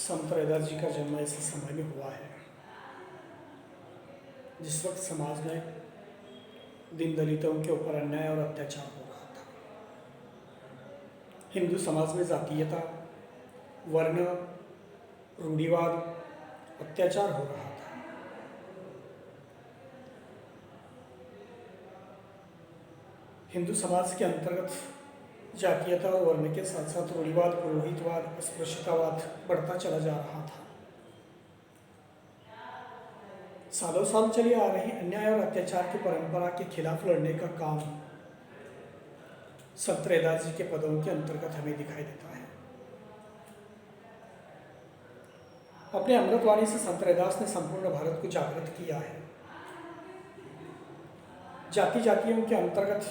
संत रैदास जी का जन्म ऐसे समय में हुआ है जिस वक्त समाज में दीन दलितों के ऊपर अन्याय और अत्याचार हो रहा था। हिंदू समाज में जातीयता, वर्ण, रूढ़िवाद, अत्याचार हो रहा था। हिंदू समाज के अंतर्गत जातीयता और वर्ण के साथ साथ रूढ़िवाद, पुरोहितवाद, अस्पृश्यतावाद बढ़ता चला जा रहा था। सालों साल चली आ रही अन्याय और अत्याचार की परंपरा के खिलाफ लड़ने का काम संत रैदास जी के पदों के अंतर्गत हमें दिखाई देता है। अपने अमृतवाणी से संत रैदास ने संपूर्ण भारत को जागृत किया है। जाति जातियों के अंतर्गत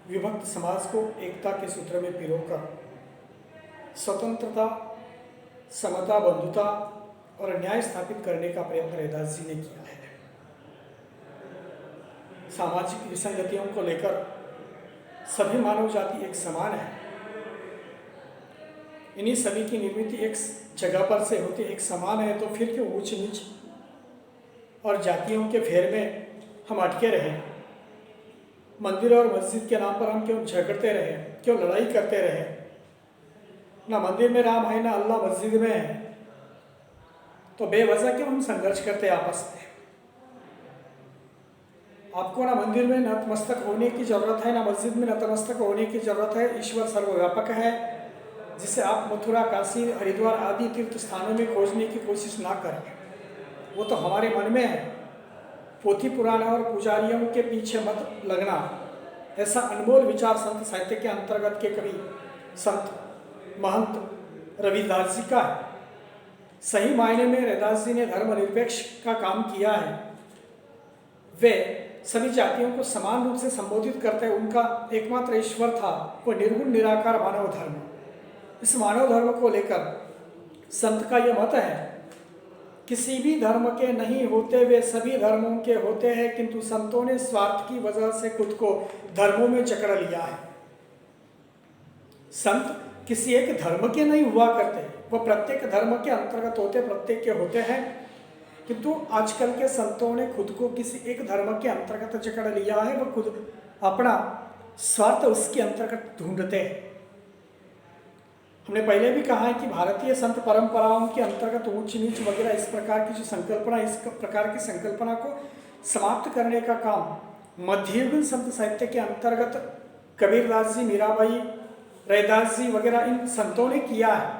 विभक्त समाज को एकता के सूत्र में पिरोकर स्वतंत्रता, समता, बंधुता और न्याय स्थापित करने का प्रयत्न रैदास जी ने किया है। सामाजिक विसंगतियों को लेकर सभी मानव जाति एक समान है। इन्हीं सभी की निर्मित एक जगह पर से होती एक समान है, तो फिर क्यों ऊंच नीच और जातियों के फेर में हम अटके रहें? मंदिर और मस्जिद के नाम पर हम क्यों झगड़ते रहे, क्यों लड़ाई करते रहे? ना मंदिर में राम है, ना अल्लाह मस्जिद में है, तो बेवजह क्यों हम संघर्ष करते आपस में? आपको ना मंदिर में नतमस्तक होने की जरूरत है, ना मस्जिद में नतमस्तक होने की जरूरत है। ईश्वर सर्वव्यापक है, जिसे आप मथुरा, काशी, हरिद्वार आदि तीर्थ स्थानों में खोजने की कोशिश ना करें। वो तो हमारे मन में है। पोथी पुराण और पुजारियों के पीछे मत लगना, ऐसा अनमोल विचार संत साहित्य के अंतर्गत के कवि संत महंत रविदास जी का है। सही मायने में रैदास जी ने धर्मनिरपेक्ष का काम किया है। वे सभी जातियों को समान रूप से संबोधित करते उनका एकमात्र ईश्वर था वो निर्गुण निराकार मानव धर्म। इस मानव धर्म को लेकर संत का यह मत है, किसी भी धर्म के नहीं होते वे सभी धर्मों के होते हैं, किंतु संतों ने स्वार्थ की वजह से खुद को धर्मों में जकड़ लिया है। संत किसी एक धर्म के नहीं हुआ करते, वो प्रत्येक धर्म के अंतर्गत होते, प्रत्येक के होते हैं, किंतु आजकल के संतों ने खुद को किसी एक धर्म के अंतर्गत जकड़ लिया है। वो खुद अपना स्वार्थ उसके अंतर्गत ढूंढते हैं। हमने पहले भी कहा है कि भारतीय संत परंपराओं के अंतर्गत ऊंच नीच वगैरह इस प्रकार की जो संकल्पना, इस प्रकार की संकल्पना को समाप्त करने का काम मध्ययुगीन संत साहित्य के अंतर्गत कबीरदास जी, मीराबाई, रैदास जी वगैरह इन संतों ने किया है।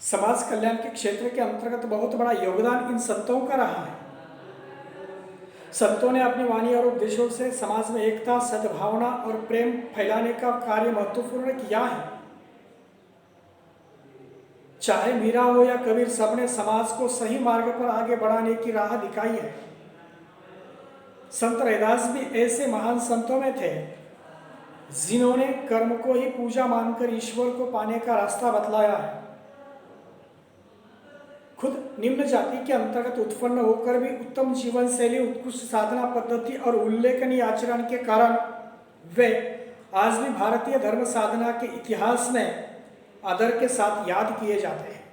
समाज कल्याण के क्षेत्र के अंतर्गत बहुत बड़ा योगदान इन संतों का रहा है। संतों ने अपनी वाणी और उपदेशों से समाज में एकता, सद्भावना और प्रेम फैलाने का कार्य महत्वपूर्ण किया है। चाहे मीरा हो या कबीर, सबने समाज को सही मार्ग पर आगे बढ़ाने की राह दिखाई है। संत रैदास भी ऐसे महान संतों में थे जिन्होंने कर्म को ही पूजा मानकर ईश्वर को पाने का रास्ता बतलाया है। खुद निम्न जाति के अंतर्गत उत्पन्न होकर भी उत्तम जीवन शैली, उत्कृष्ट साधना पद्धति और उल्लेखनीय आचरण के कारण वे आज भी भारतीय धर्म साधना के इतिहास में आदर के साथ याद किए जाते हैं।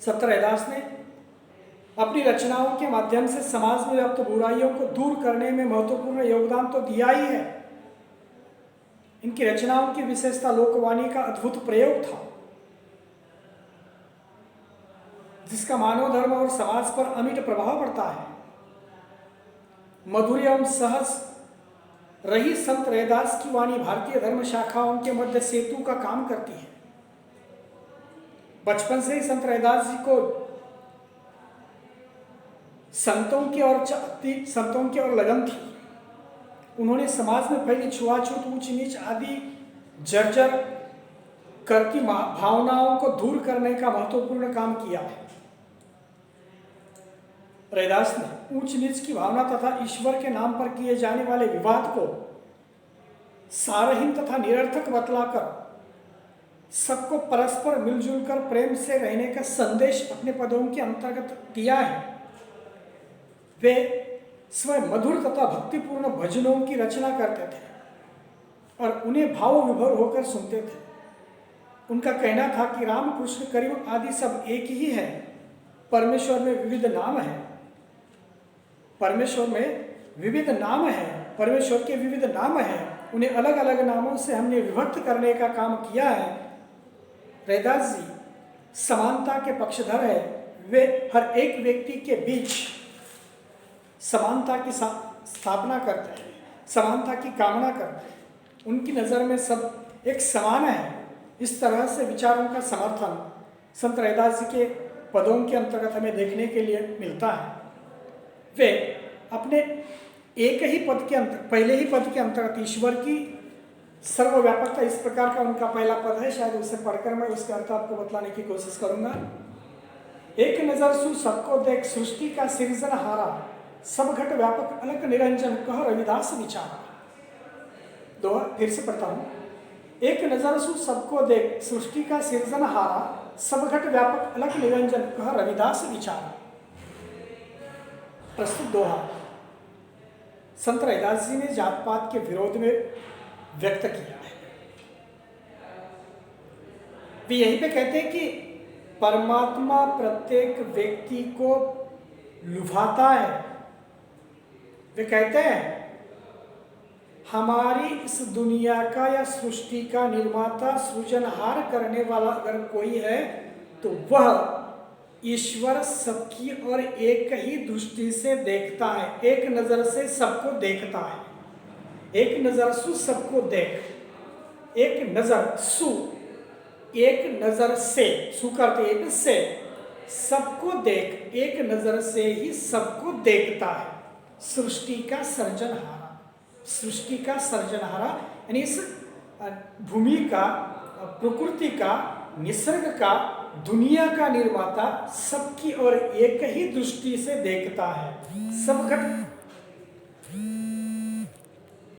संत रैदास ने अपनी रचनाओं के माध्यम से समाज में व्याप्त बुराइयों को दूर करने में महत्वपूर्ण योगदान तो दिया ही है। इनकी रचनाओं की विशेषता लोकवाणी का अद्भुत प्रयोग था, जिसका मानव धर्म और समाज पर अमिट प्रभाव पड़ता है। मधुर एवं सहज रही संत रैदास की वाणी भारतीय धर्म शाखाओं के मध्य सेतु का काम करती है। बचपन से ही संत रैदास जी को संतों की ओर लगन थी। उन्होंने समाज में फैली छुआछूत, ऊंच नीच आदि जर्जर करती भावनाओं को दूर करने का महत्वपूर्ण काम किया है। रैदास ने ऊंच नीच की भावना तथा ईश्वर के नाम पर किए जाने वाले विवाद को सारहीन तथा निरर्थक बतलाकर सबको परस्पर मिलजुल कर प्रेम से रहने का संदेश अपने पदों के अंतर्गत दिया है। वे स्वयं मधुर तथा भक्तिपूर्ण भजनों की रचना करते थे और उन्हें भाव विभोर होकर सुनते थे। उनका कहना था कि राम कृष्ण करीब आदि सब एक ही है, परमेश्वर में विविध नाम है, परमेश्वर में विविध नाम है, परमेश्वर के विविध नाम हैं, उन्हें अलग अलग नामों से हमने विभक्त करने का काम किया है। रैदास जी समानता के पक्षधर है, वे हर एक व्यक्ति के बीच समानता की स्थापना करते हैं, समानता की कामना करते हैं। उनकी नज़र में सब एक समान है। इस तरह से विचारों का समर्थन संत रैदास जी के पदों के अंतर्गत हमें देखने के लिए मिलता है। वे अपने एक ही पद के पहले ही पद के अंतर्गत ईश्वर की सर्वव्यापकता, इस प्रकार का उनका पहला पद है, शायद उसे पढ़कर मैं उसका अर्थ आपको बतलाने की कोशिश करूंगा। एक नजर सु सबको देख, सृष्टि का सृजनहारा, सब घट व्यापक अलग निरंजन, कह रविदास विचारा। दो फिर से पढ़ता हूँ। एक नजर सु सबको देख, सृष्टि का सृजनहारा, सब घट व्यापक अलग निरंजन, कह रविदास विचारा। प्रस्तुत दोहा संत रैदास जी ने जात पात के विरोध में व्यक्त किया है। वे यहीं पे कहते हैं कि परमात्मा प्रत्येक व्यक्ति को लुभाता है। वे कहते हैं हमारी इस दुनिया का या सृष्टि का निर्माता, सृजनहार करने वाला अगर कोई है तो वह ईश्वर सबकी और एक ही दृष्टि से देखता है, एक नजर से सबको देखता है। एक नजर सु सबको देख, एक नजर सु, एक नजर से, सु करते एक से, सबको देख, एक नजर से ही सबको देखता है। सृष्टि का सर्जनहारा, सृष्टि का सर्जनहारा यानी इस भूमि का, प्रकृति का, निसर्ग का, दुनिया का निर्माता सबकी और एक ही दृष्टि से देखता है। सब घट